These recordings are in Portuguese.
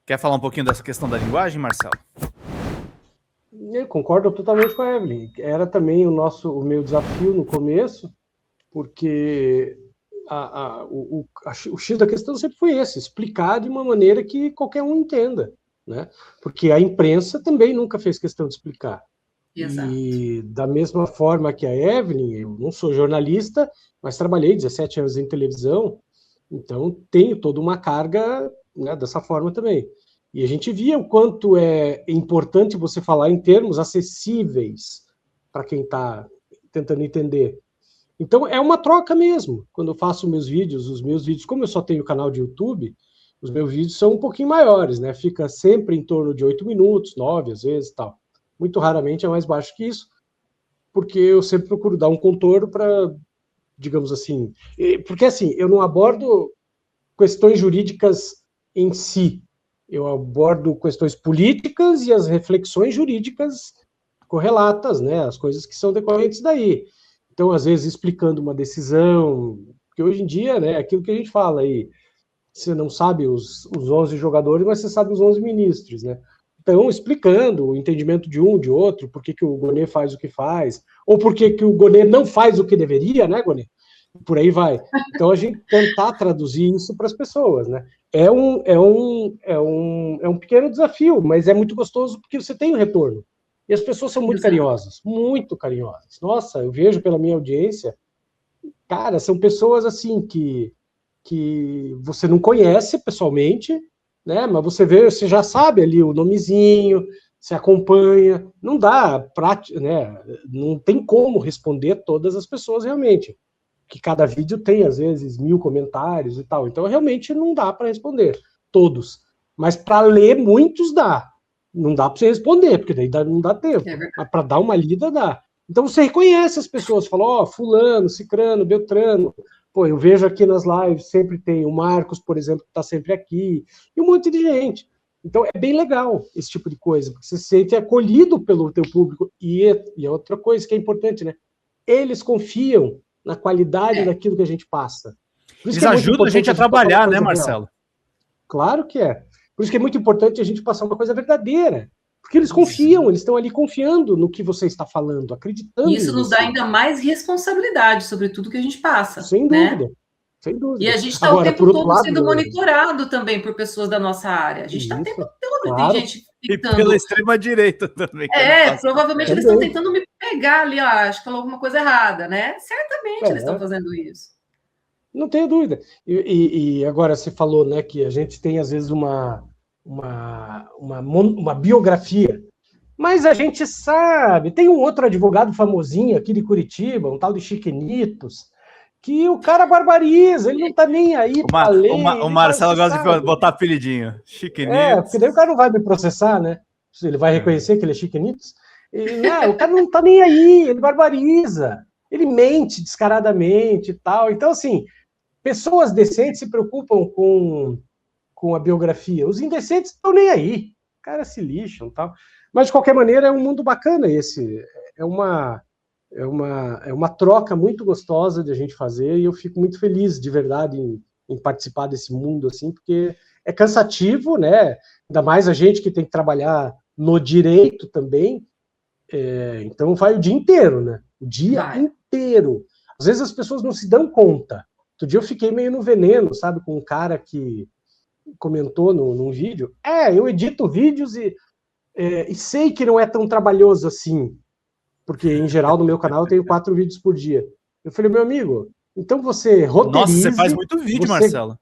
Quer falar um pouquinho dessa questão da linguagem, Marcelo? Eu concordo totalmente com a Evelyn. Era também o meu desafio no começo, porque o X da questão sempre foi esse, explicar de uma maneira que qualquer um entenda, né? Porque a imprensa também nunca fez questão de explicar. Exato. E da mesma forma que a Evelyn, eu não sou jornalista, mas trabalhei 17 anos em televisão, então tenho toda uma carga, né, dessa forma também. E a gente via o quanto é importante você falar em termos acessíveis para quem está tentando entender. Então é uma troca mesmo. Quando eu faço os meus vídeos, como eu só tenho canal de YouTube, os meus vídeos são um pouquinho maiores, né? Fica sempre em torno de 8 minutos, 9 às vezes, tal. Muito raramente é mais baixo que isso, porque eu sempre procuro dar um contorno para, digamos assim, porque assim, eu não abordo questões jurídicas em si, eu abordo questões políticas e as reflexões jurídicas correlatas, né, as coisas que são decorrentes daí. Então, às vezes, explicando uma decisão, porque hoje em dia, né, aquilo que a gente fala aí, você não sabe os 11 jogadores, mas você sabe os 11 ministros, né? Então, explicando o entendimento de um, de outro, por que, que o Gonê faz o que faz, ou por que, que o Gonê não faz o que deveria, né, Gonê? Por aí vai. Então, a gente tentar traduzir isso para as pessoas, né? É um pequeno desafio, mas é muito gostoso porque você tem o retorno. E as pessoas são muito carinhosas, muito carinhosas. Nossa, eu vejo pela minha audiência, cara, são pessoas assim que você não conhece pessoalmente, né? Mas você vê, você já sabe ali o nomezinho, se acompanha. Não dá, né? Não tem como responder todas as pessoas realmente. Que cada vídeo tem, às vezes, 1000 comentários e tal. Então, realmente, não dá para responder todos. Mas para ler, muitos dá. Não dá para você responder, porque daí não dá tempo. Mas para dar uma lida, dá. Então, você reconhece as pessoas. Fala, ó, fulano, cicrano, beltrano. Pô, eu vejo aqui nas lives, sempre tem o Marcos, por exemplo, que está sempre aqui. E um monte de gente. Então, é bem legal esse tipo de coisa. Porque você se sente acolhido pelo teu público. E outra coisa que é importante, né? Eles confiam na qualidade daquilo que a gente passa. Por isso Eles ajudam a gente a trabalhar, né, Marcelo? Real. Claro que é. Por isso que é muito importante a gente passar uma coisa verdadeira. Porque eles confiam, eles estão ali confiando no que você está falando, acreditando. Isso nos dá ainda mais responsabilidade sobre tudo que a gente passa. Sem dúvida. Né? Sem dúvida. E a gente está o tempo todo sendo monitorado também por pessoas da nossa área. A gente está o tempo todo, claro. tem gente tentando... E pela extrema-direita também. Provavelmente eles estão tentando me pegar ali, ó, acho que falou alguma coisa errada, né? Certamente eles estão fazendo isso. Não tenho dúvida. E agora você falou, né, que a gente tem, às vezes, uma biografia. Mas a gente sabe, tem um outro advogado famosinho aqui de Curitiba, um tal de Chiquenitos, que o cara barbariza, ele não tá nem aí pra ler. O Marcelo gosta de botar apelidinho. Chiquenitos. Porque daí o cara não vai me processar, né? Ele vai reconhecer que ele é Chiquenitos. Não, o cara não tá nem aí, ele barbariza. Ele mente descaradamente e tal. Então, assim, pessoas decentes se preocupam com a biografia. Os indecentes estão nem aí. O cara se lixam e tal. Mas, de qualquer maneira, é um mundo bacana esse. É uma troca muito gostosa de a gente fazer e eu fico muito feliz, de verdade, em participar desse mundo, assim, porque é cansativo, né? Ainda mais a gente que tem que trabalhar no direito também. Então, vai o dia inteiro, né? O dia inteiro. Às vezes as pessoas não se dão conta. Outro dia eu fiquei meio no veneno, sabe? Com um cara que comentou num vídeo. Eu edito vídeos e sei que não é tão trabalhoso assim, porque, em geral, no meu canal eu tenho 4 vídeos por dia. Eu falei, meu amigo, então você roteirize... Nossa, você faz muito vídeo, Marcelo.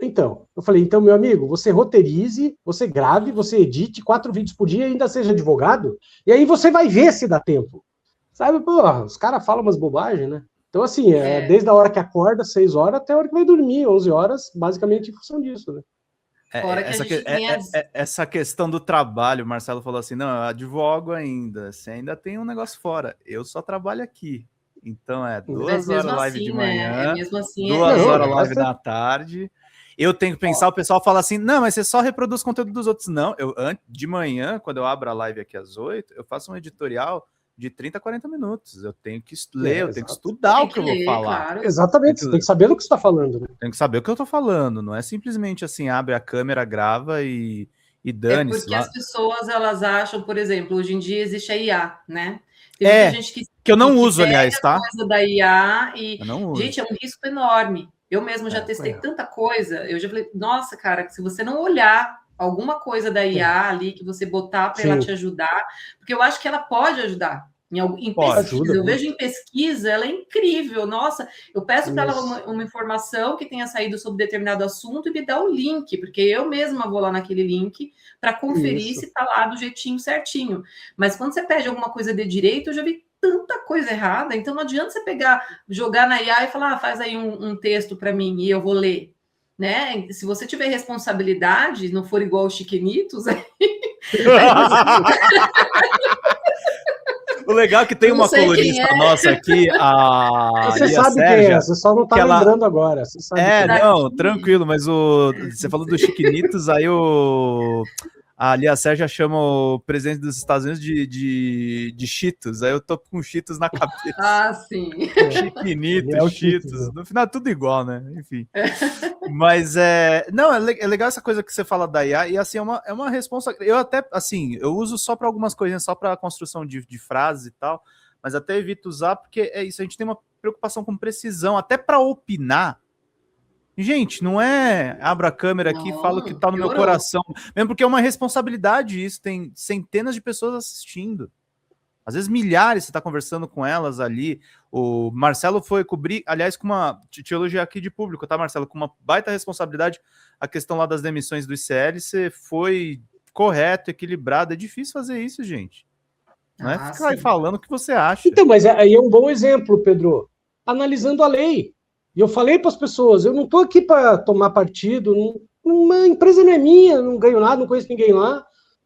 Então, eu falei, então, meu amigo, você roteirize, você grave, você edite 4 vídeos por dia e ainda seja advogado, e aí você vai ver se dá tempo. Sabe, pô, os caras falam umas bobagens, né? Então, assim, desde a hora que acorda, 6 horas, até a hora que vai dormir, 11 horas, basicamente em função disso, né? Essa questão do trabalho, o Marcelo falou assim, não, eu advogo ainda, você ainda tem um negócio fora, eu só trabalho aqui. Então 2 horas live de manhã, 2 horas live da tarde. Eu tenho que pensar, o pessoal fala assim, não, mas você só reproduz conteúdo dos outros. Não, de manhã, quando eu abro a live aqui às 8, eu faço um editorial de 30 a 40 minutos. Eu tenho que ler, eu tenho que estudar o que eu vou falar. Claro. Exatamente, você tem que saber do que você está falando, né? Tem que saber o que eu estou falando, não é simplesmente assim, abre a câmera, grava e dane-se. Porque as pessoas, elas acham, por exemplo, hoje em dia existe a IA, né? Tem muita gente que eu não uso, aliás, tá? Coisa da IA e, eu não uso. Gente, é um risco enorme. Eu mesmo já testei tanta coisa, eu já falei, nossa, cara, se você não olhar alguma coisa da IA ali, que você botar para ela te ajudar, porque eu acho que ela pode ajudar. Em pesquisa, eu vejo em pesquisa, ela é incrível. Nossa, eu peço para ela uma informação que tenha saído sobre determinado assunto e me dá o link, porque eu mesma vou lá naquele link para conferir se está lá do jeitinho certinho. Mas quando você pede alguma coisa de direito, eu já vi tanta coisa errada, então não adianta você jogar na IA e falar, faz aí um texto para mim e eu vou ler. Né? Se você tiver responsabilidade, não for igual o Chiquenitos, aí... O legal é que tem uma colunista nossa aqui, a Você sabe Sérgia, quem é, você só não tá lembrando agora. Você sabe não, tranquilo, mas você falou do Chiquinitos, aí a Lia Sérgia chama o presidente dos Estados Unidos de Cheetos, aí eu tô com Cheetos na cabeça. Ah, sim. Chiquinitos, Cheetos, no final tudo igual, né? Enfim. Mas não, é legal essa coisa que você fala da IA, e assim, é uma responsabilidade. Eu até, assim, eu uso só para algumas coisinhas, só para construção de frases e tal, mas até evito usar, porque é isso, a gente tem uma preocupação com precisão, até para opinar. Gente, não é abra a câmera aqui e fala o que tá no meu coração, mesmo porque é uma responsabilidade isso, tem centenas de pessoas assistindo. Às vezes milhares, você está conversando com elas ali. O Marcelo foi cobrir, aliás, com uma teologia aqui de público, tá, Marcelo? Com uma baita responsabilidade, a questão lá das demissões do ICL, você foi correto, equilibrado. É difícil fazer isso, gente. Não é ficar aí falando o que você acha. Então, mas aí é um bom exemplo, Pedro. Analisando a lei. E eu falei para as pessoas, eu não estou aqui para tomar partido, uma empresa não é minha, não ganho nada, não conheço ninguém lá.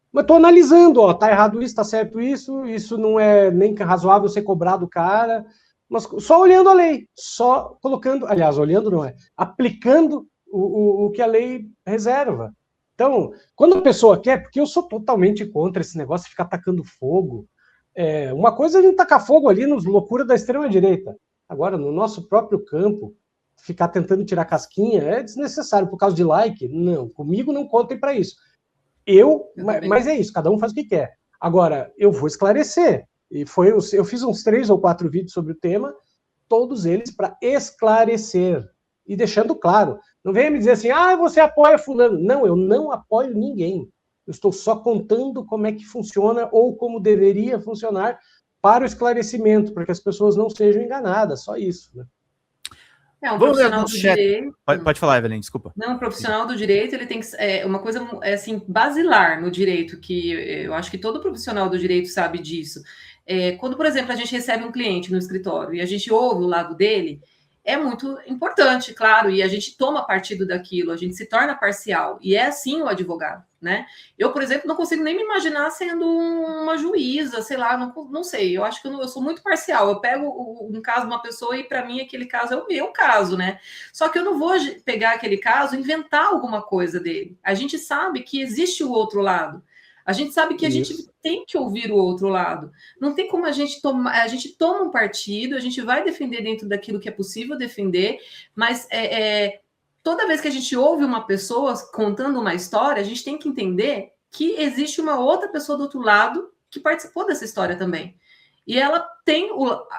Mas estou analisando, tá errado isso, tá certo isso não é nem razoável ser cobrado do cara, mas só olhando a lei, só colocando, aliás, olhando não é, aplicando o que a lei reserva. Então, quando a pessoa quer, porque eu sou totalmente contra esse negócio de ficar atacando fogo, uma coisa é a gente tacar fogo ali nos loucuras da extrema-direita, agora, no nosso próprio campo, ficar tentando tirar casquinha é desnecessário por causa de like, não, comigo não contem para isso. Mas é isso, cada um faz o que quer. Agora, eu vou esclarecer. E eu fiz uns 3 ou 4 vídeos sobre o tema, todos eles para esclarecer. E deixando claro. Não venha me dizer assim, você apoia fulano. Não, eu não apoio ninguém. Eu estou só contando como é que funciona ou como deveria funcionar para o esclarecimento, para que as pessoas não sejam enganadas. Só isso, né? Um profissional do direito... Pode falar, Evelyn, desculpa. Não, um profissional do direito, ele tem que... uma coisa, assim, basilar no direito, que eu acho que todo profissional do direito sabe disso. Quando, por exemplo, a gente recebe um cliente no escritório e a gente ouve o lado dele, é muito importante, claro, e a gente toma partido daquilo, a gente se torna parcial, e é assim o advogado, né? Eu, por exemplo, não consigo nem me imaginar sendo uma juíza, sei lá, não sei, eu acho que eu sou muito parcial, eu pego um caso de uma pessoa e para mim aquele caso é o meu caso, né? Só que eu não vou pegar aquele caso e inventar alguma coisa dele. A gente sabe que existe o outro lado. A gente sabe que a gente tem que ouvir o outro lado. Não tem como a gente toma um partido, a gente vai defender dentro daquilo que é possível defender, mas toda vez que a gente ouve uma pessoa contando uma história, a gente tem que entender que existe uma outra pessoa do outro lado que participou dessa história também. E ela tem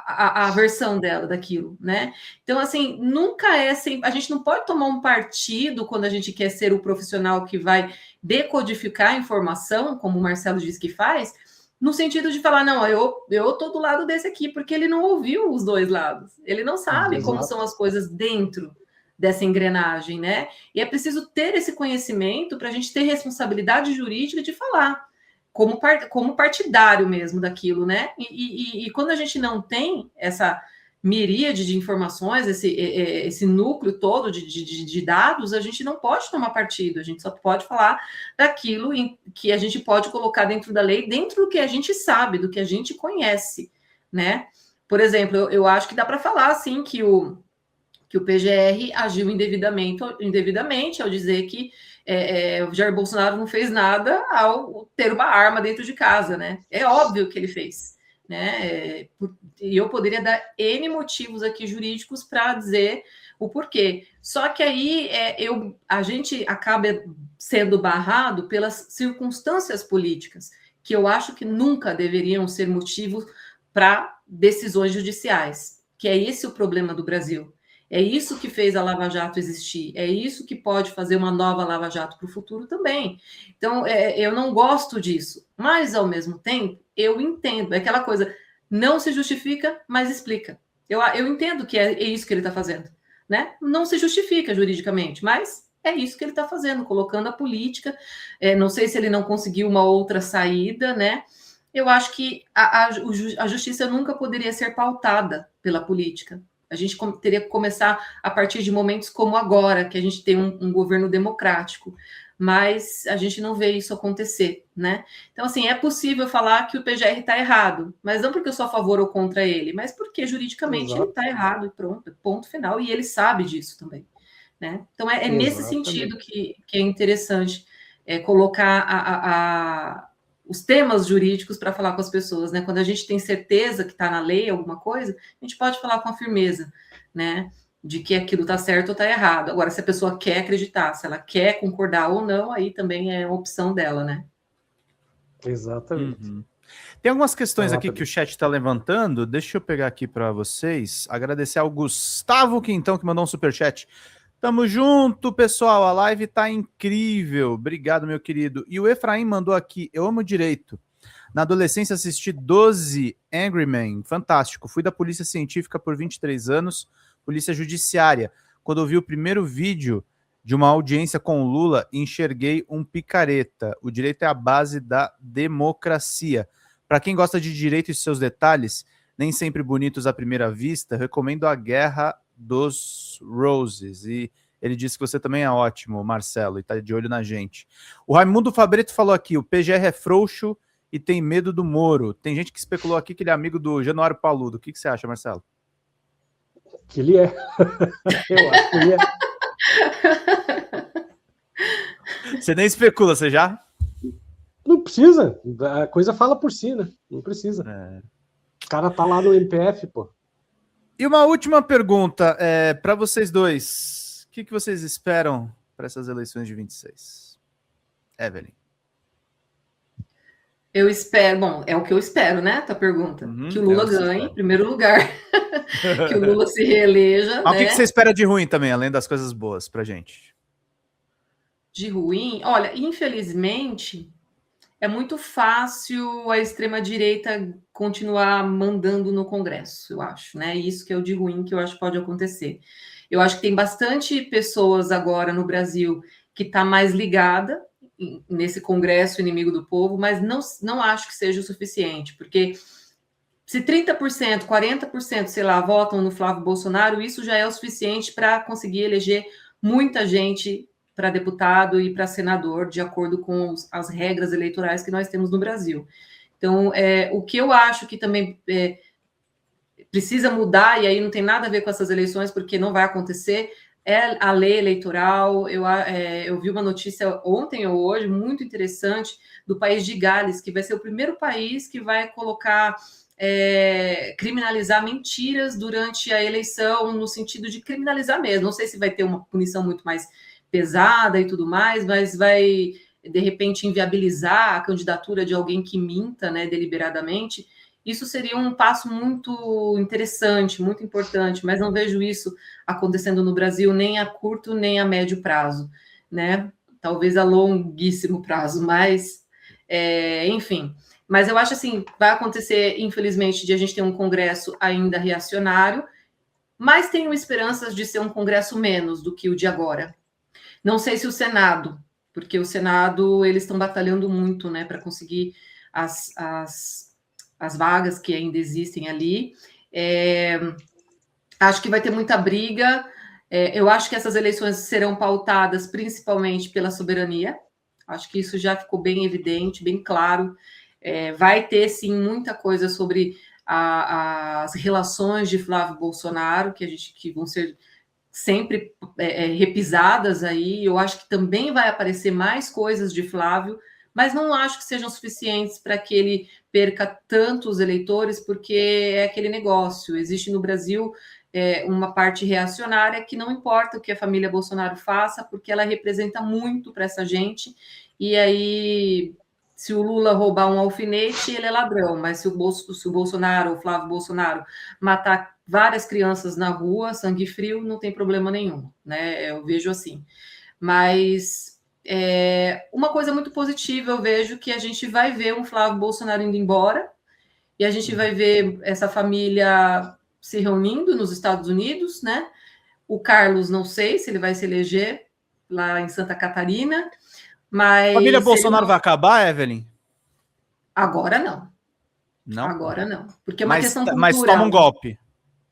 a versão dela daquilo, né? Então, assim, nunca a gente não pode tomar um partido quando a gente quer ser o profissional que vai decodificar a informação, como o Marcelo diz que faz, no sentido de falar, não, eu tô do lado desse aqui, porque ele não ouviu os dois lados. Ele não sabe como são as coisas dentro dessa engrenagem, né? E é preciso ter esse conhecimento para a gente ter responsabilidade jurídica de falar. Como partidário mesmo daquilo, né? E quando a gente não tem essa miríade de informações, esse núcleo todo de dados, a gente não pode tomar partido, a gente só pode falar daquilo que a gente pode colocar dentro da lei, dentro do que a gente sabe, do que a gente conhece, né? Por exemplo, eu acho que dá para falar, assim, que o PGR agiu indevidamente ao dizer que o Jair Bolsonaro não fez nada ao ter uma arma dentro de casa, né? É óbvio que ele fez. né? E eu poderia dar N motivos aqui jurídicos para dizer o porquê. Só que aí a gente acaba sendo barrado pelas circunstâncias políticas, que eu acho que nunca deveriam ser motivos para decisões judiciais, que é esse o problema do Brasil. É isso que fez a Lava Jato existir, é isso que pode fazer uma nova Lava Jato para o futuro também. Então, eu não gosto disso, mas, ao mesmo tempo, eu entendo. É aquela coisa, não se justifica, mas explica. Eu entendo que é isso que ele está fazendo, né? Não se justifica juridicamente, mas é isso que ele está fazendo, colocando a política. Não sei se ele não conseguiu uma outra saída, né? Eu acho que a justiça nunca poderia ser pautada pela política. A gente teria que começar a partir de momentos como agora, que a gente tem um governo democrático, mas a gente não vê isso acontecer, né? Então, assim, é possível falar que o PGR está errado, mas não porque eu sou a favor ou contra ele, mas porque juridicamente ele está errado e pronto, ponto final, e ele sabe disso também, né? Então, é nesse sentido que é interessante colocar os temas jurídicos para falar com as pessoas, né? Quando a gente tem certeza que está na lei alguma coisa, a gente pode falar com firmeza, né? De que aquilo está certo ou está errado. Agora, se a pessoa quer acreditar, se ela quer concordar ou não, aí também é uma opção dela, né? Exatamente. Uhum. Tem algumas questões aqui que o chat está levantando. Deixa eu pegar aqui para vocês. Agradecer ao Gustavo Quintão, que mandou um superchat. Tamo junto, pessoal. A live tá incrível. Obrigado, meu querido. E o Efraim mandou aqui. Eu amo direito. Na adolescência assisti 12 Angry Men. Fantástico. Fui da polícia científica por 23 anos. Polícia judiciária. Quando eu vi o primeiro vídeo de uma audiência com o Lula, enxerguei um picareta. O direito é a base da democracia. Para quem gosta de direito e seus detalhes, nem sempre bonitos à primeira vista, recomendo A Guerra dos Roses, e ele disse que você também é ótimo, Marcelo, e tá de olho na gente. O Raimundo Fabreto falou aqui, o PGR é frouxo e tem medo do Moro. Tem gente que especulou aqui que ele é amigo do Januário Paludo. O que você acha, Marcelo? Que ele é. Eu acho que ele é. Você nem especula, você já? Não precisa, a coisa fala por si, né? Não precisa. O cara tá lá no MPF, pô. E uma última pergunta para vocês dois. O que vocês esperam para essas eleições de 26? Evelyn. Eu espero, bom, é o que eu espero, né? Tua pergunta. Que o Lula ganhe, em primeiro lugar. Que o Lula se reeleja. Mas né? O que você espera de ruim também, além das coisas boas pra gente? De ruim? Olha, infelizmente, é muito fácil a extrema-direita continuar mandando no Congresso, eu acho, né? Isso que é o de ruim que eu acho que pode acontecer. Eu acho que tem bastante pessoas agora no Brasil que está mais ligada nesse Congresso inimigo do povo, mas não acho que seja o suficiente, porque se 30%, 40%, sei lá, votam no Flávio Bolsonaro, isso já é o suficiente para conseguir eleger muita gente para deputado e para senador, de acordo com as regras eleitorais que nós temos no Brasil. Então, o que eu acho que também precisa mudar, e aí não tem nada a ver com essas eleições, porque não vai acontecer, é a lei eleitoral. Eu vi uma notícia ontem ou hoje, muito interessante, do país de Gales, que vai ser o primeiro país que vai colocar... criminalizar mentiras durante a eleição, no sentido de criminalizar mesmo. Não sei se vai ter uma punição muito mais pesada e tudo mais, mas vai, de repente, inviabilizar a candidatura de alguém que minta, né, deliberadamente. Isso seria um passo muito interessante, muito importante, mas não vejo isso acontecendo no Brasil nem a curto nem a médio prazo, né? Talvez a longuíssimo prazo, mas, enfim. Mas eu acho assim, vai acontecer, infelizmente, de a gente ter um Congresso ainda reacionário, mas tenho esperanças de ser um Congresso menos do que o de agora. Não sei se o Senado, porque o Senado, eles estão batalhando muito, né, para conseguir as vagas que ainda existem ali. Acho que vai ter muita briga. Eu acho que essas eleições serão pautadas principalmente pela soberania. Acho que isso já ficou bem evidente, bem claro. Vai ter, sim, muita coisa sobre as relações de Flávio Bolsonaro, que vão ser sempre repisadas aí. Eu acho que também vai aparecer mais coisas de Flávio, mas não acho que sejam suficientes para que ele perca tantos eleitores, porque é aquele negócio. Existe no Brasil uma parte reacionária que não importa o que a família Bolsonaro faça, porque ela representa muito para essa gente, e aí, se o Lula roubar um alfinete, ele é ladrão, mas se o Bolsonaro, o Flávio Bolsonaro, matar várias crianças na rua, sangue frio, não tem problema nenhum, né? Eu vejo assim. Mas uma coisa muito positiva, eu vejo que a gente vai ver um Flávio Bolsonaro indo embora, e a gente vai ver essa família se reunindo nos Estados Unidos, né? O Carlos, não sei se ele vai se eleger lá em Santa Catarina, mas... A família Bolsonaro vai acabar, Evelyn? Agora não. Não? Agora não. Porque é uma questão cultural. Mas toma um golpe.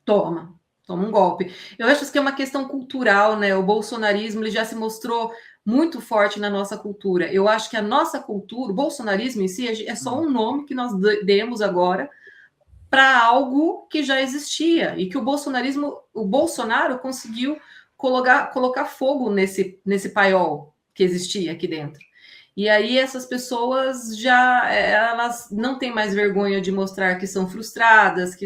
Toma um golpe. Eu acho que é uma questão cultural, né? O bolsonarismo ele já se mostrou muito forte na nossa cultura. Eu acho que a nossa cultura, o bolsonarismo em si, é só um nome que nós demos agora para algo que já existia e que o Bolsonaro conseguiu colocar fogo nesse paiol que existia aqui dentro. E aí essas pessoas elas não têm mais vergonha de mostrar que são frustradas, que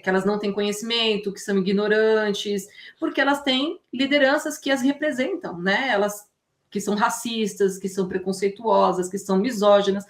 elas não têm conhecimento, que são ignorantes, porque elas têm lideranças que as representam, né? Elas que são racistas, que são preconceituosas, que são misóginas,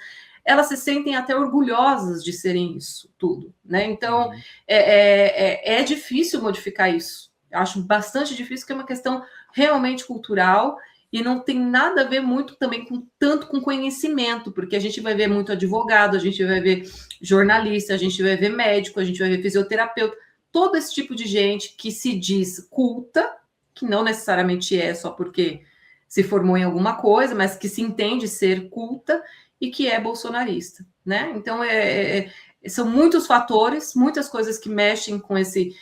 elas se sentem até orgulhosas de serem isso tudo, né? Então é difícil modificar isso. Eu acho bastante difícil, porque é uma questão realmente cultural e não tem nada a ver muito também tanto com conhecimento, porque a gente vai ver muito advogado, a gente vai ver jornalista, a gente vai ver médico, a gente vai ver fisioterapeuta, todo esse tipo de gente que se diz culta, que não necessariamente é só porque se formou em alguma coisa, mas que se entende ser culta e que é bolsonarista, né? Então, são muitos fatores, muitas coisas que mexem com esse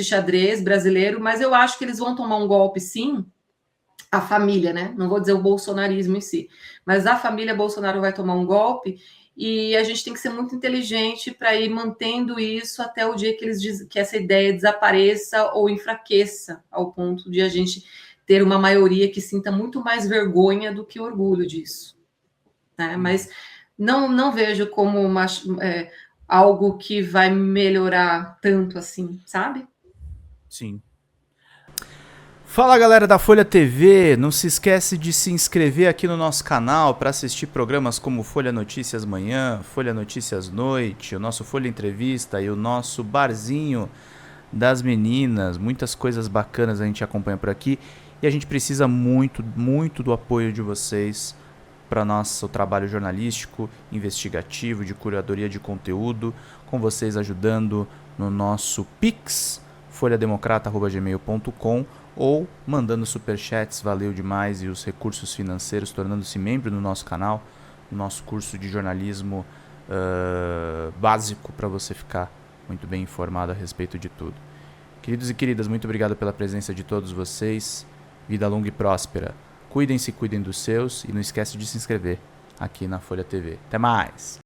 xadrez brasileiro, mas eu acho que eles vão tomar um golpe, sim, a família, né? Não vou dizer o bolsonarismo em si, mas a família Bolsonaro vai tomar um golpe e a gente tem que ser muito inteligente para ir mantendo isso até o dia que essa ideia desapareça ou enfraqueça, ao ponto de a gente ter uma maioria que sinta muito mais vergonha do que orgulho disso. Né? Mas não vejo como algo que vai melhorar tanto assim, sabe? Sim. Fala, galera da Folha TV, não se esquece de se inscrever aqui no nosso canal para assistir programas como Folha Notícias Manhã, Folha Notícias Noite, o nosso Folha Entrevista e o nosso Barzinho das Meninas. Muitas coisas bacanas a gente acompanha por aqui e a gente precisa muito, muito do apoio de vocês para nosso trabalho jornalístico, investigativo, de curadoria de conteúdo, com vocês ajudando no nosso Pix, folhademocrata@gmail.com, ou mandando superchats, valeu demais, e os recursos financeiros, tornando-se membro do nosso canal, no nosso curso de jornalismo básico, para você ficar muito bem informado a respeito de tudo. Queridos e queridas, muito obrigado pela presença de todos vocês, vida longa e próspera. Cuidem-se, cuidem dos seus, e não esquece de se inscrever aqui na Folha TV. Até mais!